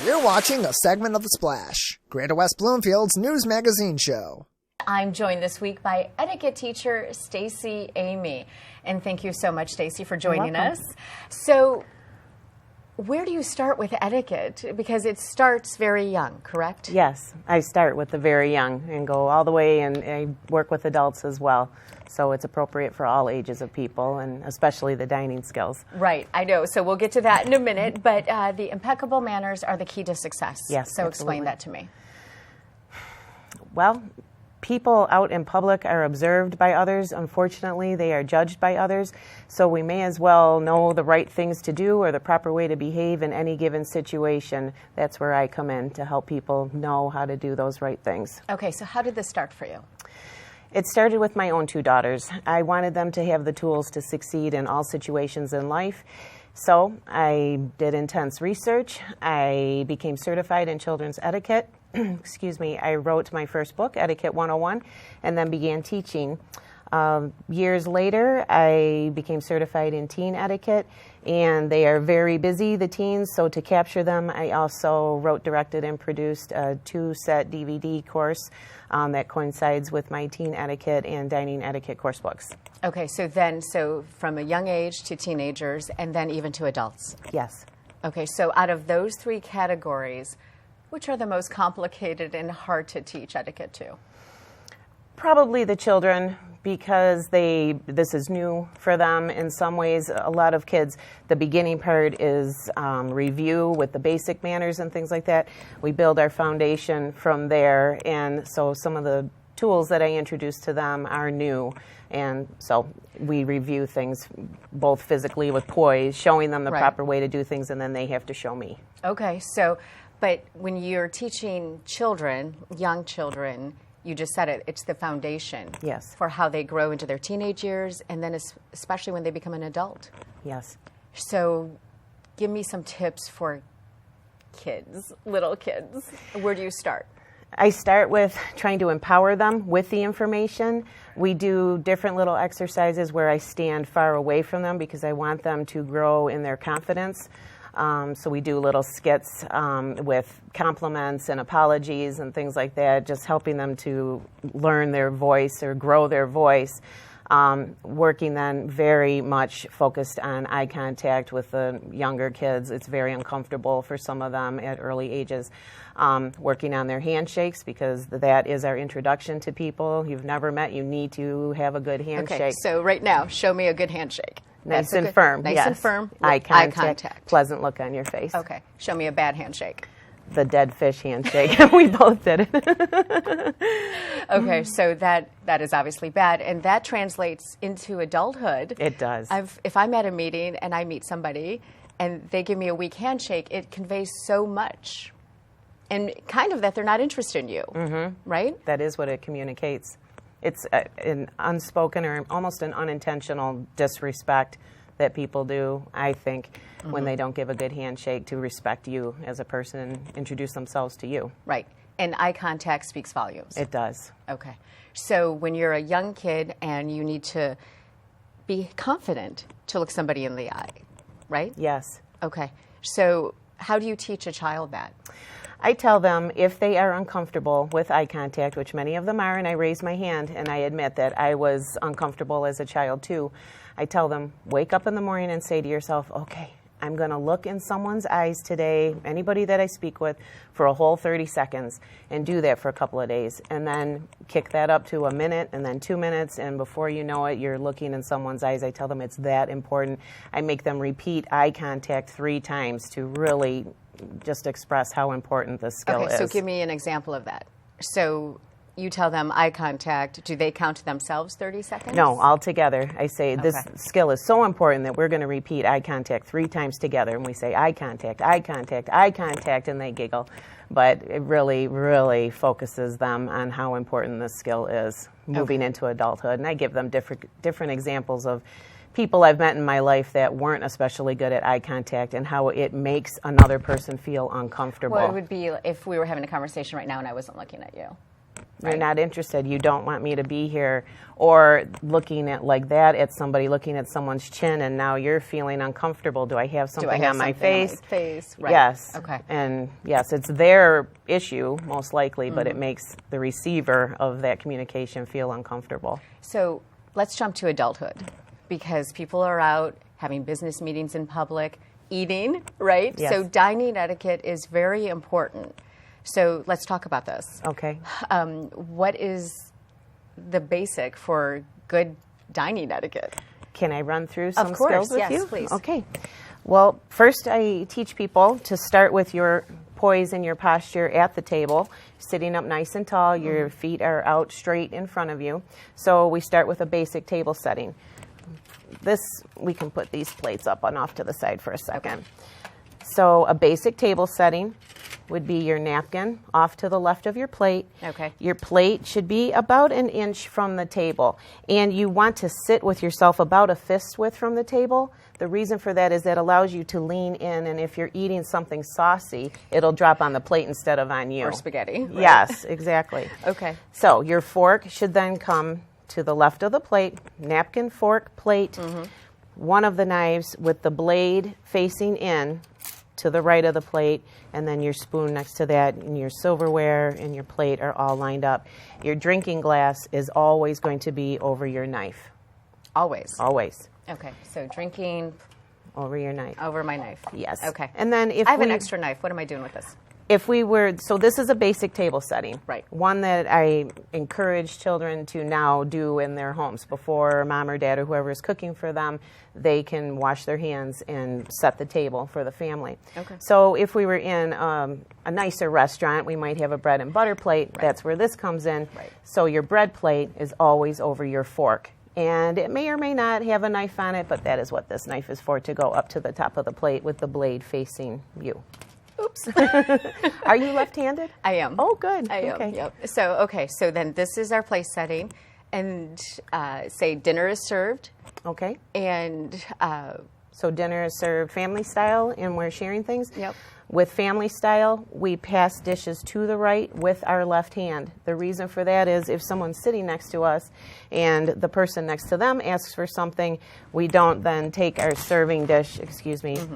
You're watching a segment of The Splash, Greater West Bloomfield's news magazine show. I'm joined this week by etiquette teacher Stacy Amey. And thank you so much, Stacy, for joining us. So, where do you start with etiquette? Because it starts very young, correct? Yes, I start with the very young and go all the way, and I work with adults as well. So it's appropriate for all ages of people, and especially the dining skills. Right, I know. So we'll get to that in a minute. But the impeccable manners are the key to success. Yes, so absolutely. Explain that to me. Well, people out in public are observed by others. Unfortunately, they are judged by others. So we may as well know the right things to do or the proper way to behave in any given situation. That's where I come in to help people know how to do those right things. Okay, so how did this start for you? It started with my own two daughters. I wanted them to have the tools to succeed in all situations in life. So I did intense research. I became certified in children's etiquette. Excuse me. I wrote my first book, Etiquette 101, and then began teaching. Years later, I became certified in teen etiquette, and they are very busy, the teens, so to capture them, I also wrote, directed, and produced a 2-set DVD course that coincides with my teen etiquette and dining etiquette course books. Okay, so from a young age to teenagers and then even to adults. Yes. Okay, so out of those three categories, which are the most complicated and hard to teach etiquette to? Probably the children, because this is new for them in some ways. A lot of kids, the beginning part is review with the basic manners and things like that. We build our foundation from there, and so some of the tools that I introduce to them are new. And so we review things both physically with poise, showing them the proper way to do things, and then they have to show me. Okay, so, but when you're teaching children, young children, you just said it, it's the foundation for how they grow into their teenage years, and then especially when they become an adult. Yes. So give me some tips for kids, little kids. Where do you start? I start with trying to empower them with the information. We do different little exercises where I stand far away from them because I want them to grow in their confidence. So we do little skits with compliments and apologies and things like that, just helping them to learn their voice or grow their voice. Working then very much focused on eye contact with the younger kids. It's very uncomfortable for some of them at early ages. Working on their handshakes, because that is our introduction to people you've never met. You need to have a good handshake. Okay, so right now, show me a good handshake. Nice and firm. Nice and firm. Eye contact. Pleasant look on your face. Okay. Show me a bad handshake. The dead fish handshake. We both did it. Okay, so that is obviously bad, and that translates into adulthood. It does. If I'm at a meeting and I meet somebody and they give me a weak handshake, it conveys so much, and kind of that they're not interested in you, right? That is what it communicates. It's an unspoken or almost an unintentional disrespect that people do, I think, when they don't give a good handshake to respect you as a person and introduce themselves to you. Right. And eye contact speaks volumes. It does. Okay. So when you're a young kid and you need to be confident to look somebody in the eye, right? Yes. Okay. So how do you teach a child that? I tell them if they are uncomfortable with eye contact, which many of them are, and I raise my hand and I admit that I was uncomfortable as a child too, I tell them, wake up in the morning and say to yourself, okay, I'm going to look in someone's eyes today, anybody that I speak with, for a whole 30 seconds, and do that for a couple of days. And then kick that up to a minute and then 2 minutes, and before you know it, you're looking in someone's eyes. I tell them it's that important. I make them repeat eye contact 3 times to really just express how important this skill is. Okay, so give me an example of that. So you tell them eye contact. Do they count themselves 30 seconds? No, all together. I say this skill is so important that we're going to repeat eye contact 3 times together. And we say eye contact, eye contact, eye contact, and they giggle. But it really, really focuses them on how important this skill is moving into adulthood. And I give them different examples of people I've met in my life that weren't especially good at eye contact and how it makes another person feel uncomfortable. Well, it would be if we were having a conversation right now and I wasn't looking at you. You're right? not interested. You don't want me to be here. Or looking at like that at somebody, looking at someone's chin, and now you're feeling uncomfortable. Do I have something on my face? Right. Yes. Okay. And yes, it's their issue most likely, but it makes the receiver of that communication feel uncomfortable. So let's jump to adulthood, because people are out having business meetings in public, eating, right? Yes. So dining etiquette is very important. So let's talk about this. Okay. What is the basic for good dining etiquette? Can I run through some Of course, skills with yes, you? please. Okay. Well, first I teach people to start with your poise and your posture at the table, sitting up nice and tall. Your feet are out straight in front of you. So we start with a basic table setting. We can put these plates up and off to the side for a second. So a basic table setting would be your napkin off to the left of your plate. Okay. Your plate should be about an inch from the table. And you want to sit with yourself about a fist width from the table. The reason for that is that allows you to lean in, and if you're eating something saucy, it'll drop on the plate instead of on you. Or spaghetti. Right? Yes, exactly. Okay. So your fork should then come to the left of the plate, napkin, fork, plate, one of the knives with the blade facing in to the right of the plate, and then your spoon next to that, and your silverware and your plate are all lined up. Your drinking glass is always going to be over your knife. Always. Always. Okay. So drinking Over your knife. over my knife. Yes. Okay. And then if I have an extra knife. What am I doing with this? If we were, so this is a basic table setting. Right. One that I encourage children to now do in their homes. Before mom or dad or whoever is cooking for them, they can wash their hands and set the table for the family. Okay. So if we were in a nicer restaurant, we might have a bread and butter plate. Right. That's where this comes in. Right. So your bread plate is always over your fork. And it may or may not have a knife on it, but that is what this knife is for, to go up to the top of the plate with the blade facing you. Oops. Are you left-handed? I am. Oh, good. I am. Okay. Yep. So then this is our place setting, and say dinner is served, Okay. and So dinner is served family style, and we're sharing things. Yep. With family style, we pass dishes to the right with our left hand. The reason for that is if someone's sitting next to us and the person next to them asks for something, we don't then take our serving dish,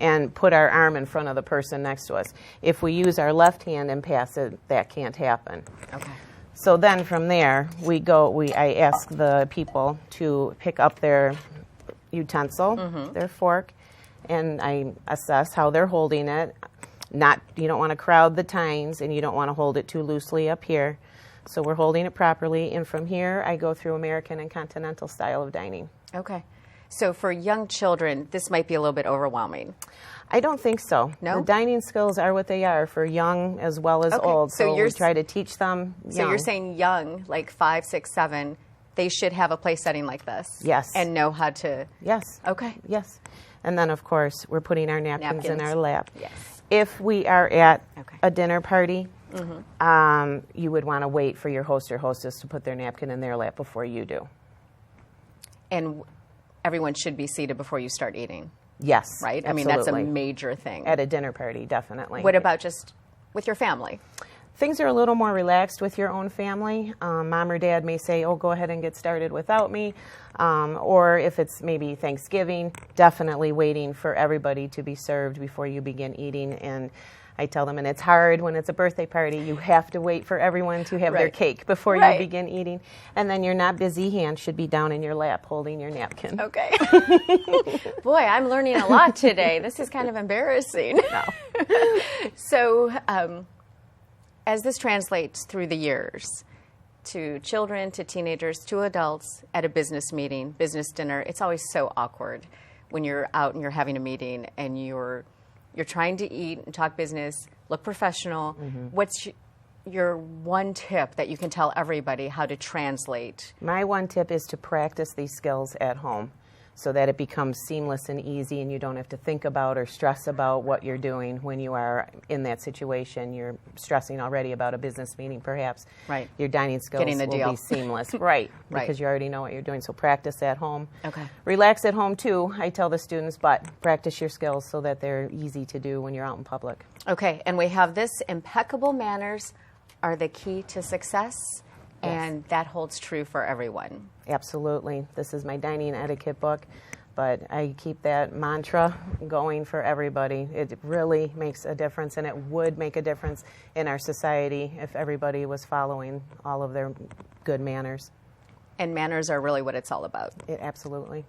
and put our arm in front of the person next to us. If we use our left hand and pass it, that can't happen. okay. So then from there, I ask the people to pick up their utensil, their fork, and I assess how they're holding it. You don't want to crowd the tines, and you don't want to hold it too loosely up here. So we're holding it properly, and from here I go through American and continental style of dining. Okay. So for young children, this might be a little bit overwhelming. I don't think so. No? The dining skills are what they are for young as well as Okay, old. so So we try to teach them young. So you're saying young, like 5, 6, 7, they should have a place setting like this? Yes. And know how to... Yes. Okay. Yes. And then, of course, we're putting our napkins in our lap. Yes. If we are at Okay. a dinner party, you would want to wait for your host or hostess to put their napkin in their lap before you do. And everyone should be seated before you start eating, Yes. right? Absolutely. I mean, that's a major thing. At a dinner party, definitely. What about just with your family? Things are a little more relaxed with your own family. Mom or dad may say, oh, go ahead and get started without me. Or if it's maybe Thanksgiving, definitely waiting for everybody to be served before you begin eating. And I tell them, and it's hard when it's a birthday party, you have to wait for everyone to have their Right. cake before Right. you begin eating. And then your not busy hand should be down in your lap holding your napkin. Okay. Boy, I'm learning a lot today. This is kind of embarrassing. No. So, as this translates through the years to children, to teenagers, to adults at a business meeting, business dinner, it's always so awkward when you're out and you're having a meeting and you're trying to eat and talk business, look professional. What's your one tip that you can tell everybody how to translate? My one tip is to practice these skills at home so that it becomes seamless and easy and you don't have to think about or stress about what you're doing when you are in that situation. You're stressing already about a business meeting, perhaps. Right. Your dining skills Getting the will deal. be seamless. Right. Right. Because you already know what you're doing. So practice at home. Okay. Relax at home, too, I tell the students, but practice your skills so that they're easy to do when you're out in public. Okay, and we have this: impeccable manners are the key to success. And that holds true for everyone. Absolutely. This is my dining etiquette book, but I keep that mantra going for everybody. It really makes a difference, and it would make a difference in our society if everybody was following all of their good manners. And manners are really what it's all about. Absolutely.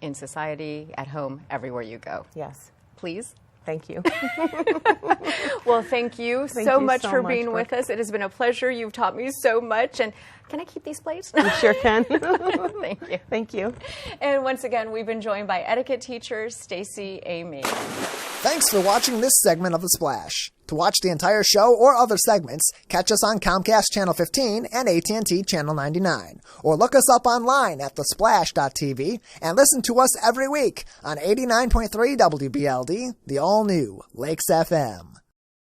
In society, at home, everywhere you go. Yes. Please. Thank you. Well, thank you so much for being with us. It has been a pleasure. You've taught me so much. And can I keep these plates? You sure can. Thank you. Thank you. And once again, we've been joined by etiquette teacher Stacy Amey. Thanks for watching this segment of The Splash. To watch the entire show or other segments, catch us on Comcast Channel 15 and AT&T Channel 99. Or look us up online at thesplash.tv and listen to us every week on 89.3 WBLD, the all-new Lakes FM.